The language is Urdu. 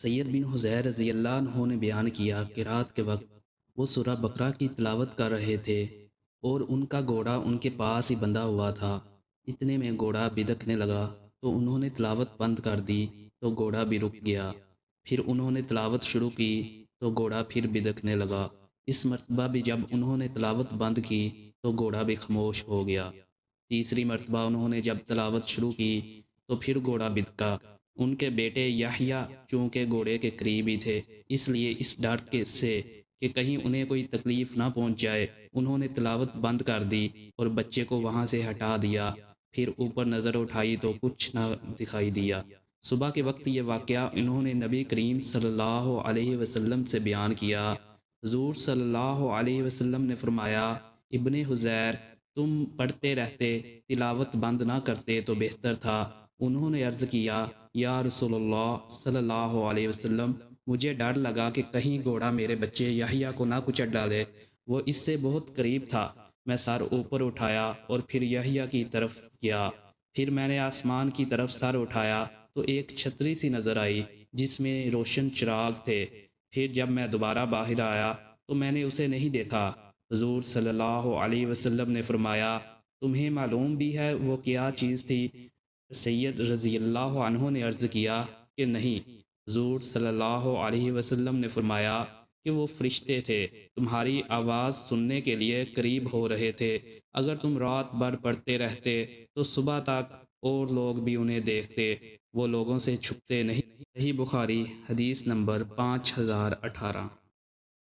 سید بن حذیر رضی اللہ عنہ نے بیان کیا کہ رات کے وقت وہ سورہ بقرہ کی تلاوت کر رہے تھے اور ان کا گھوڑا ان کے پاس ہی بندھا ہوا تھا۔ اتنے میں گھوڑا بدکنے لگا تو انہوں نے تلاوت بند کر دی تو گھوڑا بھی رک گیا۔ پھر انہوں نے تلاوت شروع کی تو گھوڑا پھر بدکنے لگا۔ اس مرتبہ بھی جب انہوں نے تلاوت بند کی تو گھوڑا بھی خاموش ہو گیا۔ تیسری مرتبہ انہوں نے جب تلاوت شروع کی تو پھر گھوڑا بدکا۔ ان کے بیٹے یحییٰ چونکہ گھوڑے کے قریب ہی تھے، اس لیے اس ڈر کے سے کہ کہیں انہیں کوئی تکلیف نہ پہنچ جائے، انہوں نے تلاوت بند کر دی اور بچے کو وہاں سے ہٹا دیا۔ پھر اوپر نظر اٹھائی تو کچھ نہ دکھائی دیا۔ صبح کے وقت یہ واقعہ انہوں نے نبی کریم صلی اللہ علیہ وسلم سے بیان کیا۔ حضور صلی اللہ علیہ وسلم نے فرمایا، ابن حذیر تم پڑھتے رہتے، تلاوت بند نہ کرتے تو بہتر تھا۔ انہوں نے عرض کیا، یا رسول اللہ صلی اللہ علیہ وسلم، مجھے ڈر لگا کہ کہیں گھوڑا میرے بچے یحییٰ کو نہ کچل ڈالے، وہ اس سے بہت قریب تھا۔ میں سر اوپر اٹھایا اور پھر یحییٰ کی طرف گیا۔ پھر میں نے آسمان کی طرف سر اٹھایا تو ایک چھتری سی نظر آئی جس میں روشن چراغ تھے۔ پھر جب میں دوبارہ باہر آیا تو میں نے اسے نہیں دیکھا۔ حضور صلی اللہ علیہ وسلم نے فرمایا، تمہیں معلوم بھی ہے وہ کیا چیز تھی؟ سید رضی اللہ عنہ نے عرض کیا کہ نہیں۔ حضور صلی اللہ علیہ وسلم نے فرمایا کہ وہ فرشتے تھے، تمہاری آواز سننے کے لیے قریب ہو رہے تھے۔ اگر تم رات بھر پڑھتے رہتے تو صبح تک اور لوگ بھی انہیں دیکھتے، وہ لوگوں سے چھپتے نہیں۔ صحیح بخاری حدیث نمبر 5018۔